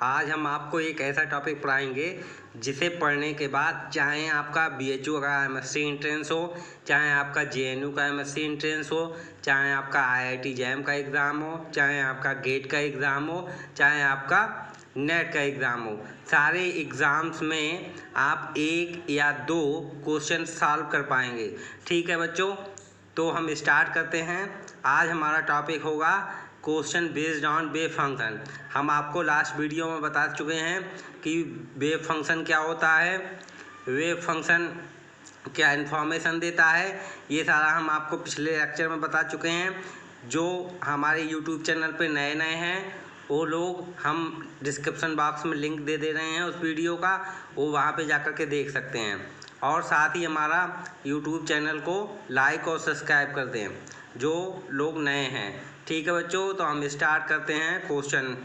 आज हम आपको एक ऐसा टॉपिक पढ़ाएंगे जिसे पढ़ने के बाद चाहे आपका BHU का MSc एंट्रेंस हो, चाहे आपका JNU का MSc एंट्रेंस हो, चाहे आपका IIT JAM का एग्ज़ाम हो, चाहे आपका गेट का एग्ज़ाम हो, चाहे आपका नेट का एग्ज़ाम हो, सारे एग्ज़ाम्स में आप एक या दो क्वेश्चन सॉल्व कर पाएंगे। ठीक है बच्चों, तो हम स्टार्ट करते हैं। आज हमारा टॉपिक होगा question based on wave function. हम आपको लास्ट वीडियो में बता चुके हैं कि वेव फंक्शन क्या होता है, वेव फंक्शन क्या इन्फॉर्मेशन देता है, ये सारा हम आपको पिछले लेक्चर में बता चुके हैं। जो हमारे YouTube चैनल पे नए हैं वो लोग, हम डिस्क्रिप्शन बॉक्स में लिंक दे रहे हैं उस वीडियो का, वो वहाँ पे जाकर के देख सकते हैं। और साथ ही हमारा YouTube चैनल को लाइक और सब्सक्राइब कर दें जो लोग नए हैं। ठीक है बच्चों, तो हम स्टार्ट करते हैं क्वेश्चन।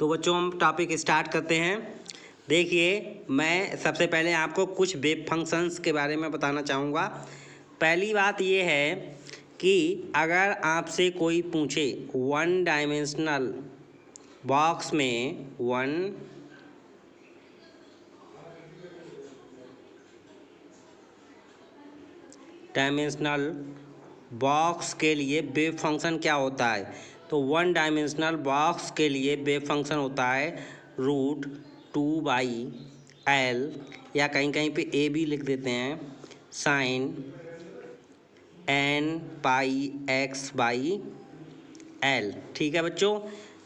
तो बच्चों हम टॉपिक स्टार्ट करते हैं। देखिए, मैं सबसे पहले आपको कुछ वेव फंक्शंस के बारे में बताना चाहूँगा। पहली बात ये है कि अगर आपसे कोई पूछे वन डायमेंशनल बॉक्स में, वन डायमेंशनल बॉक्स के लिए वेव फंक्शन क्या होता है, तो वन डायमेंशनल बॉक्स के लिए वेव फंक्शन होता है √2/L, या कहीं कहीं पे ए भी लिख देते हैं, sin nπx/L। ठीक है बच्चों,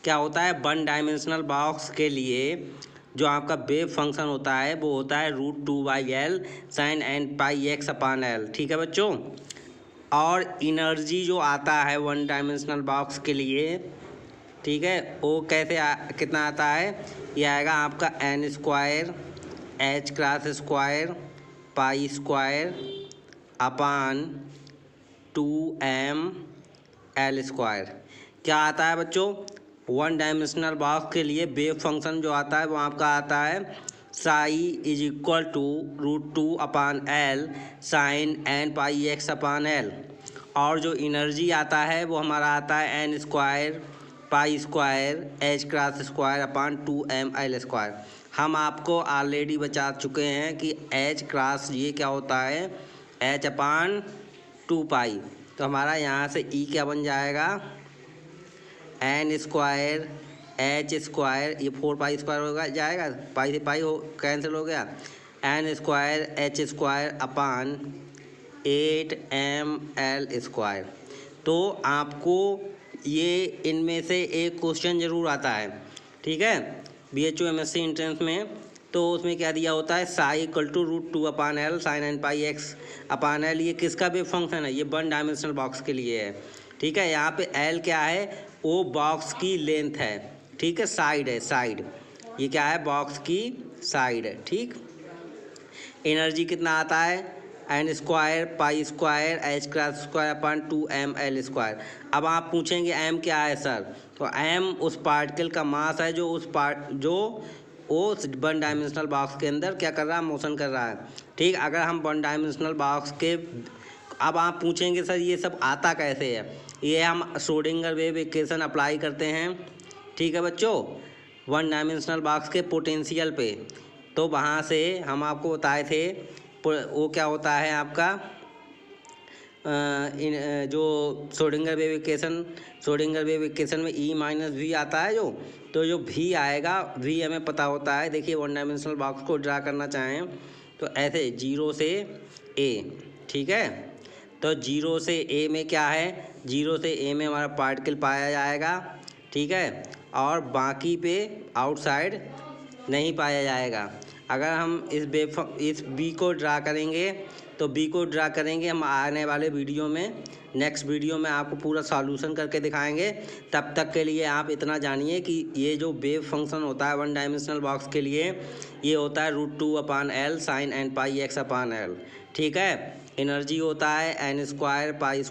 क्या होता है वन डायमेंशनल बॉक्स के लिए जो आपका वेव फंक्शन होता है वो होता है √2/L sin nπx/L। ठीक है बच्चों, और एनर्जी जो आता है वन डायमेंशनल बॉक्स के लिए, ठीक है, वो कैसे कितना आता है, ये आएगा आपका n² h² π²/2mL²। क्या आता है बच्चों, वन डायमेंशनल बॉक्स के लिए वेव फंक्शन जो आता है वो आपका आता है psi = √2/L sin nπx/L। और जो एनर्जी आता है वो हमारा आता है n² π² h²/2mL²। हम आपको ऑलरेडी बता चुके हैं कि h× ये क्या होता है, h/2π। तो हमारा यहाँ से E क्या बन जाएगा, n² h², ये 4π² होगा, जाएगा, पाई से पाई हो कैंसिल हो गया, n² h²/8mL²। तो आपको ये इनमें से एक क्वेश्चन ज़रूर आता है, ठीक है, BHU MSc एंट्रेंस में। तो उसमें क्या दिया होता है, psi = √2/L sin nπx/L। ये किसका वेव फंक्शन है, ये वन डायमेंशनल बॉक्स के लिए है। ठीक है, यहाँ पे L क्या है, वो बॉक्स की लेंथ है, ठीक है, साइड है, साइड, ये क्या है, बॉक्स की साइड है। ठीक, एनर्जी कितना आता है, n² π² h²/2mL²। अब आप पूछेंगे m क्या है सर, तो m उस पार्टिकल का मास है जो उस वन डायमेंशनल बॉक्स के अंदर क्या कर रहा है, मोशन कर रहा है। ठीक, अगर हम वन डायमेंशनल बॉक्स के, अब आप पूछेंगे सर ये सब आता कैसे है, ये हम श्रोडिंगर वेव इक्वेशन अप्लाई करते हैं। ठीक है बच्चों, वन डायमेंशनल बॉक्स के पोटेंशियल पे, तो वहाँ से हम आपको बताए थे वो क्या होता है आपका जो श्रोडिंगर वेव इक्वेशन में E - V आता है जो, तो जो V आएगा, V हमें पता होता है। देखिए, वन डायमेंशनल बॉक्स को ड्रा करना चाहें तो ऐसे 0 से A, ठीक है, तो 0 से A में क्या है, 0 से A में हमारा पार्टिकल पाया जाएगा, ठीक है, और बाकी पे आउटसाइड नहीं पाया जाएगा। अगर हम इस B को ड्रा करेंगे, तो B को ड्रा करेंगे हम आने वाले वीडियो में, नेक्स्ट वीडियो में आपको पूरा सॉल्यूशन करके दिखाएंगे। तब तक के लिए आप इतना जानिए कि ये जो वेव फंक्शन होता है वन डायमेंशनल बॉक्स के लिए, ये होता है √2/L sin nπx/L। ठीक है, एनर्जी होता है n² π²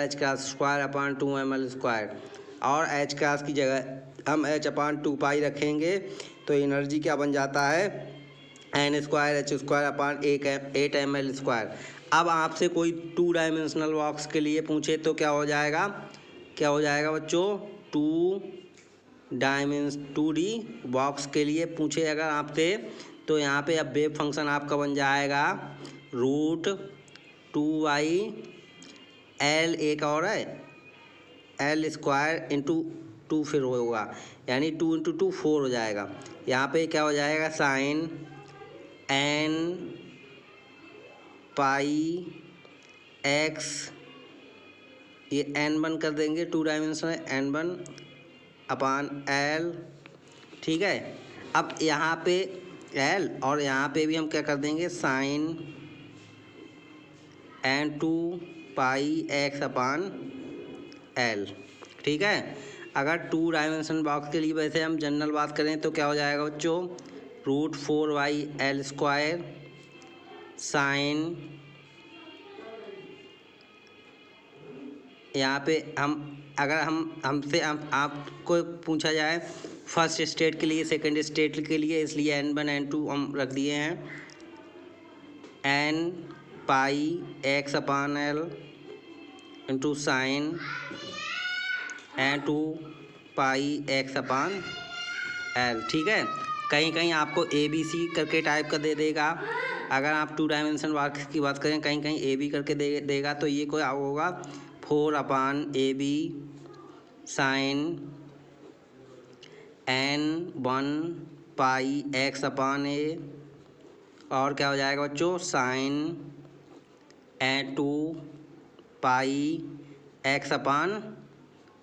h²/2mL², और h² की जगह हम h/2π रखेंगे, तो एनर्जी क्या बन जाता है, n² h²/8mL²। अब आपसे कोई टू डायमेंशनल बॉक्स के लिए पूछे तो क्या हो जाएगा बच्चों, 2 2D बॉक्स के लिए पूछे अगर आपसे, तो यहाँ पे अब वेव फंक्शन आपका बन जाएगा √2y L, एक और है L स्क्वायर इंटू 2 फिर होगा, यानी 2 इंटू 2 4 हो जाएगा। यहाँ पे क्या हो जाएगा साइन n पाई x, ये n1 कर देंगे, 2 डायमेंशन है n1 अपान L, ठीक है। अब यहाँ पे L और यहाँ पे भी हम क्या कर देंगे साइन n2 पाई x अपान L, ठीक है। अगर 2 डायमेंशन बॉक्स के लिए वैसे हम जनरल बात करें तो क्या हो जाएगा बच्चों, √4y L स्क्वायर साइन, यहाँ पे अगर हमसे आपको पूछा जाए फर्स्ट स्टेट के लिए, सेकंड स्टेट के लिए, इसलिए n1 n2 हम रख दिए हैं, n पाई x अपान L into sine n2 pi x अपान L, ठीक है। कहीं कहीं आपको ABC करके टाइप कर दे देगा, अगर आप 2 डायमेंशन बॉक्स की बात करें कहीं कहीं AB करके देगा, तो ये कोई होगा 4 upon AB sine n1 pi x upon A, और क्या हो जाएगा बच्चों sine n2 pi x upon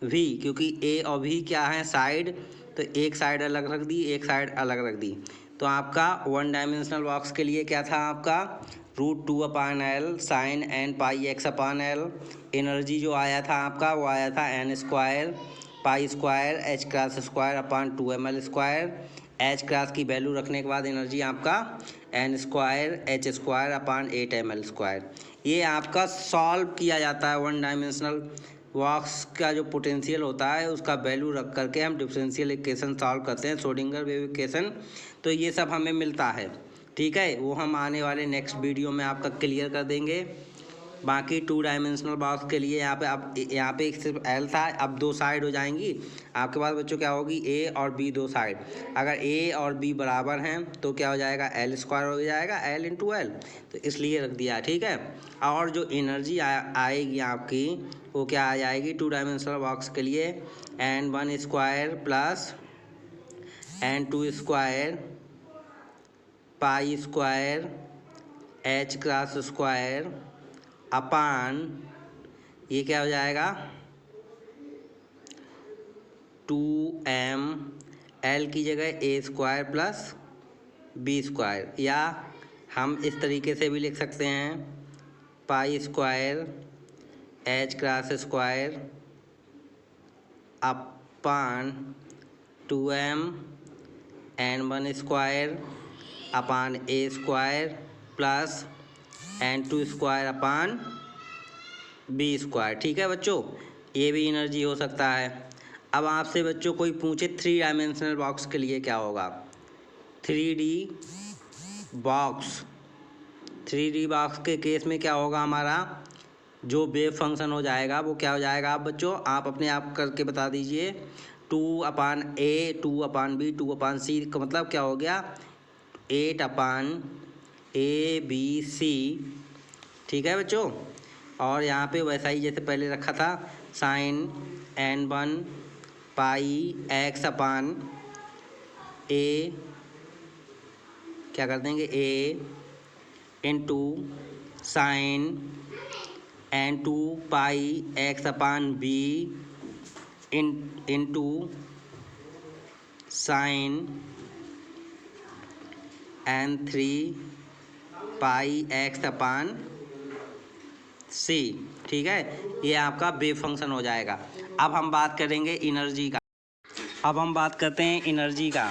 V, क्योंकि A और V क्या है साइड, तो एक साइड अलग रख दी, एक साइड अलग रख दी। तो आपका 1 डायमेंशनल बॉक्स के लिए क्या था आपका √2 अपान L साइन n पाई x अपान L। एनर्जी जो आया था आपका वो आया था n square pi square h cross square upon 2ml square. h cross की वैल्यू रखने के बाद एनर्जी आपका n square h square upon 8ml square. ये आपका सॉल्व किया जाता है 1 डायमेंशनल बॉक्स का जो पोटेंशियल होता है उसका वैल्यू रख करके हम डिफरेंशियल इक्वेशन सॉल्व करते हैं, श्रोडिंगर वेव इक्वेशन। तो ये सब हमें मिलता है, ठीक है। वो हम आने वाले नेक्स्ट वीडियो में आपका क्लियर कर देंगे। बाकी 2 डायमेंशनल बॉक्स के लिए यहाँ पे सिर्फ L था, अब 2 साइड हो जाएंगी आपके पास बच्चों, क्या होगी A और B 2 साइड। अगर A और B बराबर हैं तो क्या हो जाएगा L स्क्वायर हो जाएगा L इंटू L, तो इसलिए रख दिया, ठीक है। और जो एनर्जी आएगी आपकी वो क्या आ जाएगी 2 डायमेंशनल बॉक्स के लिए n1 square plus n2 square pi square h cross square upon, ये क्या हो जाएगा 2m L की जगह a square plus b square, या हम इस तरीके से भी लिख सकते हैं pi square h cross square upon 2m n1 square upon a square plus n2 square upon b square, ठीक है बच्चों। ये भी एनर्जी हो सकता है। अब आपसे बच्चों कोई पूछे 3 डायमेंशनल बॉक्स के लिए क्या होगा, 3D बॉक्स। 3D बॉक्स के केस में क्या होगा हमारा जो वेव फंक्शन हो जाएगा वो क्या हो जाएगा आप बच्चों, आप अपने आप करके बता दीजिए 2 अपान A 2 upon B 2 upon C का मतलब क्या हो गया 8 अपान ABC, ठीक है बच्चों। और यहाँ पे वैसा ही जैसे पहले रखा था sine n1 pi x upon A, क्या कर देंगे A into sine n2 pi x upon B into sine n3 pi x upon C, ठीक है। ये आपका वेव फंक्शन हो जाएगा। अब हम बात करेंगे एनर्जी का। अब हम बात करते हैं एनर्जी का।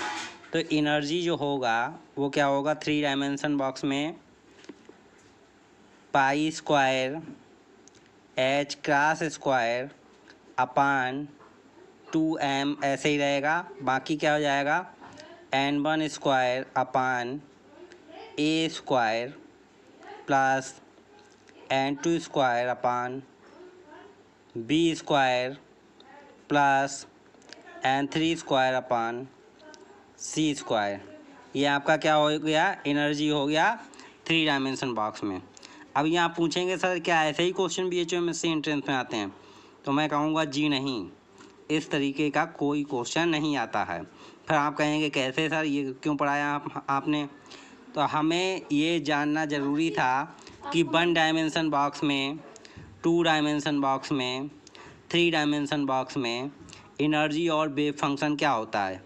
तो एनर्जी जो होगा वो क्या होगा 3 डायमेंशन बॉक्स में pi square h cross square upon 2m ऐसे ही रहेगा। बाकी क्या हो जाएगा n1 square upon a square plus n2 square upon b square plus n3 square upon c square. ये आपका क्या हो गया, एनर्जी हो गया 3 डायमेंशन बॉक्स में। अब यहाँ पूछेंगे सर क्या ऐसे ही क्वेश्चन BHU-MSc एंट्रेंस में आते हैं, तो मैं कहूँगा जी नहीं, इस तरीके का कोई क्वेश्चन नहीं आता है। फिर आप कहेंगे कैसे सर, ये क्यों पढ़ाया आपने? तो हमें ये जानना ज़रूरी था कि 1 डायमेंशन बॉक्स में, 2 डायमेंशन बॉक्स में, 3 डायमेंशन बॉक्स में एनर्जी और वेव फंक्शन क्या होता है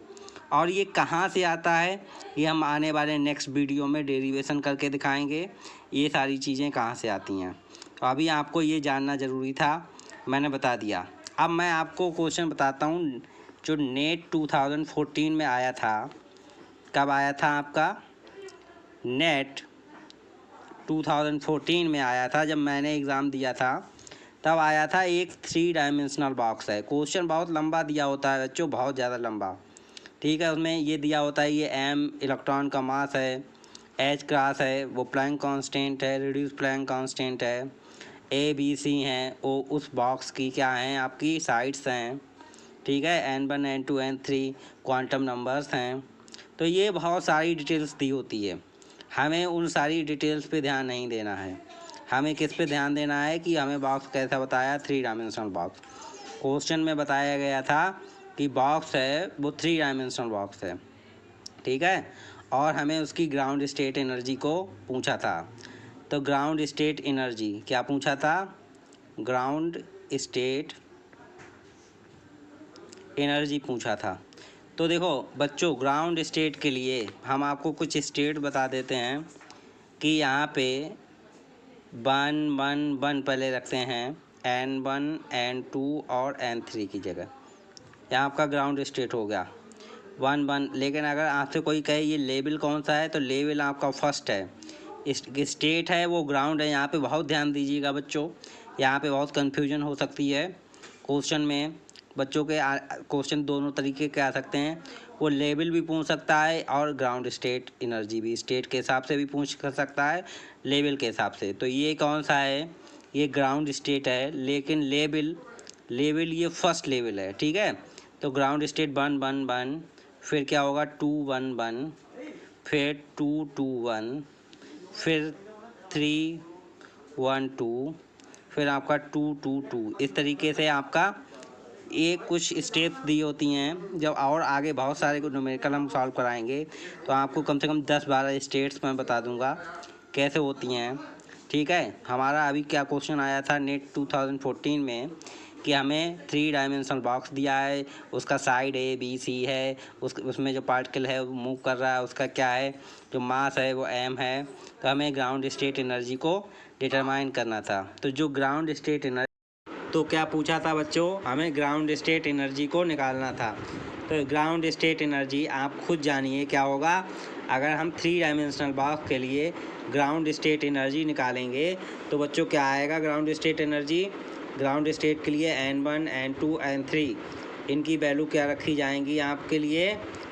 और ये कहाँ से आता है। ये हम आने वाले नेक्स्ट वीडियो में डेरिवेशन करके दिखाएंगे ये सारी चीज़ें कहाँ से आती हैं। तो अभी आपको ये जानना ज़रूरी था, मैंने बता दिया। अब मैं आपको क्वेश्चन बताता हूँ जो नेट 2014 में आया था। कब आया था आपका? नेट 2014 में आया था, जब मैंने एग्ज़ाम दिया था तब आया था। एक 3 डायमेंशनल बॉक्स है। क्वेश्चन बहुत लंबा दिया होता है बच्चों, बहुत ज़्यादा लंबा, ठीक है। उसमें ये दिया होता है ये m इलेक्ट्रॉन का मास है, h क्रास है, वो प्लैंक कांस्टेंट है, रिड्यूस प्लैंक कांस्टेंट है, a b c हैं, वो उस बॉक्स की क्या हैं आपकी साइड्स हैं, ठीक है। n1 n2 n3 quantum numbers हैं। तो ये बहुत सारी डिटेल्स दी होती है, हमें उन सारी डिटेल्स पे ध्यान नहीं देना है। हमें किस पे ध्यान देना है कि हमें बॉक्स कैसा बताया, 3 डायमेंशनल बॉक्स। क्वेश्चन में बताया गया था कि बॉक्स है वो 3 डायमेंशनल बॉक्स है, ठीक है। और हमें उसकी ग्राउंड स्टेट एनर्जी को पूछा था। तो ग्राउंड स्टेट एनर्जी क्या पूछा था? ग्राउंड स्टेट एनर्जी पूछा था। तो देखो बच्चों, ग्राउंड स्टेट के लिए हम आपको कुछ स्टेट बता देते हैं कि यहाँ पे 1 1 1 पहले रखते हैं, n1 n2 और n3 की जगह। यहाँ आपका ग्राउंड स्टेट हो गया 1 1। लेकिन अगर आपसे कोई कहे ये लेवल कौन सा है, तो लेवल आपका फर्स्ट है, स्टेट है वो ग्राउंड है। यहाँ पे बहुत ध्यान दीजिएगा बच्चों, यहाँ पे बहुत कन्फ्यूजन हो सकती है क्वेश्चन में। बच्चों के क्वेश्चन दोनों तरीके के आ सकते हैं, वो लेवल भी पूछ सकता है और ग्राउंड स्टेट एनर्जी भी, स्टेट के हिसाब से भी पूछ कर सकता है, लेवल के हिसाब से। तो ये कौन सा है? ये ग्राउंड स्टेट है, लेकिन लेवल ये फर्स्ट लेवल है, ठीक है। तो ग्राउंड स्टेट 1 1 1, फिर क्या होगा 2 1 1, फिर 2 2 1, फिर 3 1 2, फिर आपका 2 2 2। इस तरीके से आपका ये कुछ स्टेप्स दी होती हैं। जब और आगे बहुत सारे को न्यूमेरिकल हम सॉल्व कराएंगे तो आपको कम से कम 10-12 स्टेट्स मैं बता दूंगा कैसे होती हैं, ठीक है। हमारा अभी क्या क्वेश्चन आया था नेट 2014 में कि हमें 3 डायमेंशनल बॉक्स दिया है, उसका साइड A B C है, उसमें जो पार्टिकल है वो मूव कर रहा है, उसका क्या है, जो मास है वो m है। तो हमें ग्राउंड स्टेट एनर्जी को डिटरमाइन करना था। तो जो ग्राउंड स्टेट एनर्जी, तो क्या पूछा था बच्चों, हमें ग्राउंड स्टेट एनर्जी को निकालना था। तो ग्राउंड स्टेट एनर्जी आप खुद जानिए क्या होगा। अगर हम 3 डायमेंशनल बॉक्स के लिए ग्राउंड स्टेट एनर्जी निकालेंगे तो बच्चों क्या आएगा ground state energy? Ground state के लिए n1 n2 n3 इनकी वैल्यू क्या रखी जाएंगी आपके लिए?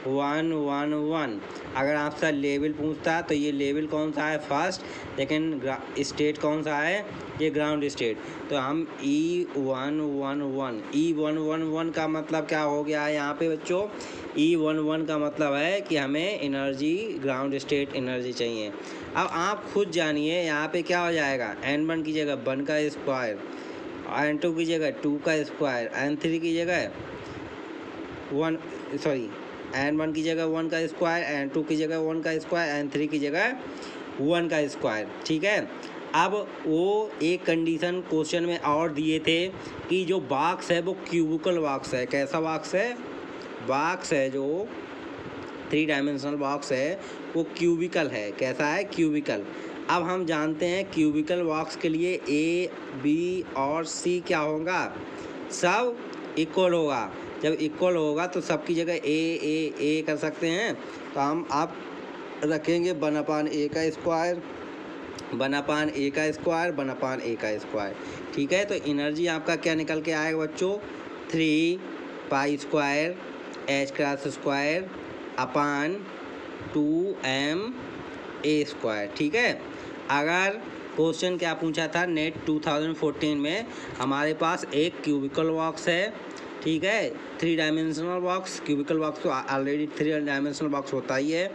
1 1 1। अगर आपसे लेवल पूछता तो ये लेवल कौन सा है? फर्स्ट। लेकिन स्टेट कौन सा है? ये ग्राउंड स्टेट। तो हम E1 1 1, E1 1 1 का मतलब क्या हो गया है यहाँ पे बच्चों? E1 1 का मतलब है कि हमें एनर्जी, ग्राउंड स्टेट एनर्जी चाहिए। अब आप खुद जानिए यहाँ पे क्या हो जाएगा, n1 की जगह 1 का स्क्वायर, n2 की जगह 2 का स्क्वायर, n3 की जगह n1 की जगह 1 का स्क्वायर, n2 की जगह 1 का स्क्वायर, n3 की जगह 1 का स्क्वायर, ठीक है। अब वो एक कंडीशन क्वेश्चन में और दिए थे कि जो बॉक्स है वो क्यूबिकल बॉक्स है। कैसा बॉक्स है? बॉक्स है जो 3 डायमेंशनल बॉक्स है वो क्यूबिकल है। कैसा है? क्यूबिकल। अब हम जानते हैं क्यूबिकल बॉक्स के लिए A B और C क्या होगा? सब इक्वल होगा। जब इक्वल होगा तो सबकी जगह A कर सकते हैं। तो हम आप रखेंगे 1/A का स्क्वायर, 1/A का स्क्वायर, 1/A का स्क्वायर, ठीक है। तो एनर्जी आपका क्या निकल के आएगा बच्चों? 3 pi square h cross square upon 2m a square, ठीक है। अगर क्वेश्चन क्या पूछा था नेट 2014 में, हमारे पास एक क्यूबिकल बॉक्स है ठीक है। 3 डायमेंशनल बॉक्स, क्यूबिकल बॉक्स तो ऑलरेडी 3 डायमेंशनल बॉक्स होता ही है।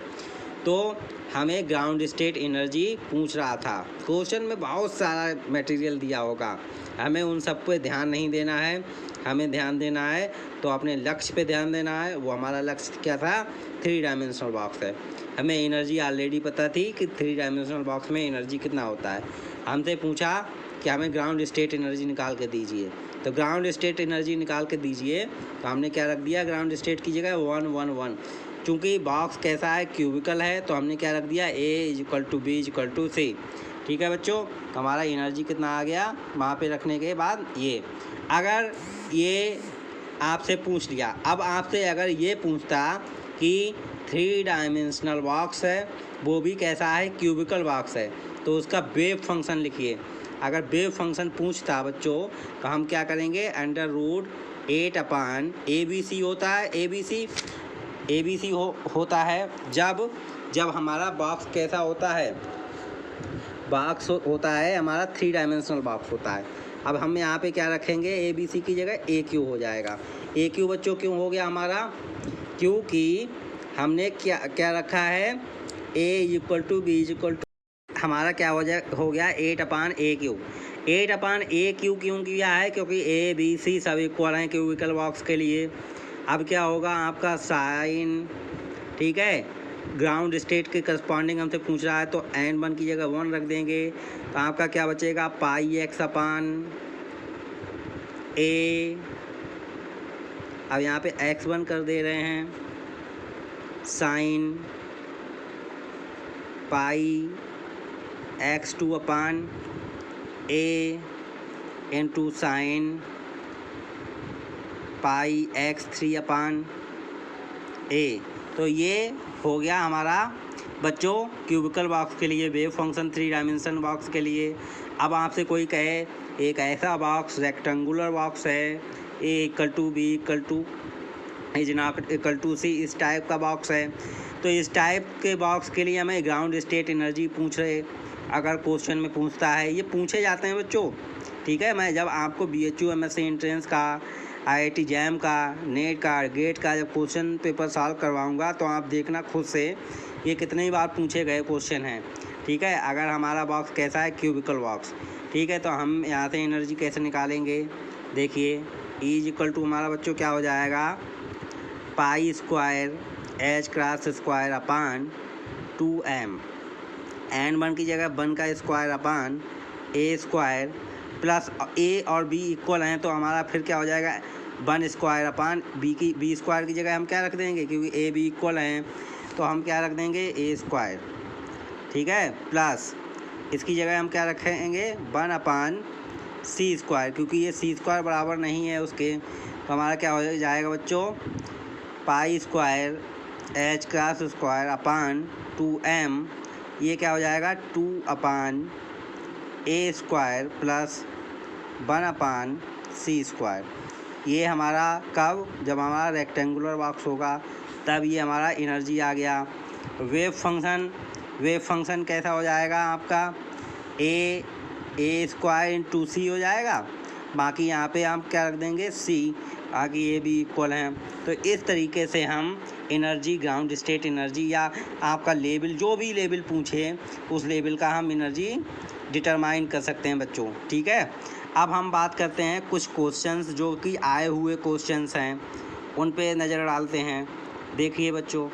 तो हमें ग्राउंड स्टेट एनर्जी पूछ रहा था। क्वेश्चन में बहुत सारा मटेरियल दिया होगा, हमें उन सब पे ध्यान नहीं देना है। हमें ध्यान देना है तो अपने लक्ष्य पे ध्यान देना है। वो हमारा लक्ष्य क्या था? 3 डायमेंशनल बॉक्स है। हमें एनर्जी ऑलरेडी पता थी कि 3 डायमेंशनल बॉक्स में एनर्जी कितना होता है। हमसे पूछा कि हमें ग्राउंड स्टेट एनर्जी निकाल के दीजिए, तो ग्राउंड स्टेट एनर्जी निकाल के दीजिए। तो हमने क्या रख दिया ग्राउंड स्टेट की जगह? 1 1 1। चूँकि बॉक्स कैसा है? क्यूबिकल है, तो हमने क्या रख दिया? A = B = C। ठीक है बच्चों, तो हमारा एनर्जी कितना आ गया वहाँ पे रखने के बाद? ये अगर ये आपसे पूछ लिया, अब आपसे अगर ये पूछता कि 3 डायमेंशनल बॉक्स है, वो भी कैसा है? क्यूबिकल बॉक्स है, तो उसका वेव फंक्शन लिखिए। अगर वेव फंक्शन पूछता बच्चों तो हम क्या करेंगे? √8 ABC होता है। ABC होता है जब हमारा बॉक्स कैसा होता है? बॉक्स होता है हमारा 3 डायमेंशनल बॉक्स होता है। अब हम यहाँ पे क्या रखेंगे? ABC की जगह AQ हो जाएगा। AQ बच्चों क्यों हो गया हमारा? क्योंकि हमने क्या रखा है? A = B हमारा क्या हो गया? 8/AQ। 8/AQ क्यों किया है? क्योंकि ABC सब इक्वल हैं क्यूबिकल बॉक्स के लिए। अब क्या होगा आपका? साइन, ठीक है, ग्राउंड स्टेट के करस्पॉन्डिंग हमसे पूछ रहा है, तो n1 की जगह 1 रख देंगे, तो आपका क्या बचेगा? πx/A। अब यहाँ पे x1 कर दे रहे हैं, sign πx2/A into sine πx3/A। तो ये हो गया हमारा बच्चों क्यूबिकल बॉक्स के लिए वेव फंक्शन 3 डायमेंशन बॉक्स के लिए। अब आपसे कोई कहे एक ऐसा बॉक्स रेक्टेंगुलर बॉक्स है, A = B = C, इस टाइप का बॉक्स है, तो इस टाइप के बॉक्स के लिए हमें ग्राउंड स्टेट एनर्जी पूछ रहे। अगर क्वेश्चन में पूछता है, ये पूछे जाते हैं बच्चों, ठीक है। मैं जब आपको BHU MSc एंट्रेंस का, IIT जैम का, नेट का, गेट का जब क्वेश्चन पेपर सॉल्व करवाऊंगा तो आप देखना खुद से ये कितनी बार पूछे गए क्वेश्चन हैं, ठीक है। अगर हमारा बॉक्स कैसा है? क्यूबिकल बॉक्स, ठीक है। तो हम यहाँ से एनर्जी कैसे निकालेंगे? देखिए E = हमारा बच्चों क्या हो जाएगा? π² h²/2m। n1 की जगह 1 का स्क्वायर/A² प्लस A और B इक्वल हैं, तो हमारा फिर क्या हो जाएगा? 1² B² की जगह हम क्या रख देंगे? क्योंकि A B इक्वल हैं, तो हम क्या रख देंगे? A², ठीक है, प्लस इसकी जगह हम क्या रखेंगे? 1/C², क्योंकि ये C² बराबर नहीं है उसके, तो हमारा क्या हो जाएगा बच्चों? π² h²/2m। ये क्या हो जाएगा? 2/A² plus 1/C²। ये हमारा कब? जब हमारा रेक्टेंगुलर बॉक्स होगा, तब ये हमारा एनर्जी आ गया। वेव फंक्शन कैसा हो जाएगा आपका? A² × C हो जाएगा, बाकी यहाँ पे हम क्या रख देंगे? C, बाकी ये भी इक्वल हैं। तो इस तरीके से हम एनर्जी, ग्राउंड स्टेट एनर्जी या आपका लेवल, जो भी लेवल पूछे उस लेवल का हम एनर्जी डिटरमाइन कर सकते हैं बच्चों, ठीक है। अब हम बात करते हैं कुछ क्वेश्चंस जो कि आए हुए क्वेश्चंस हैं, उन पे नज़र डालते हैं। देखिए बच्चों,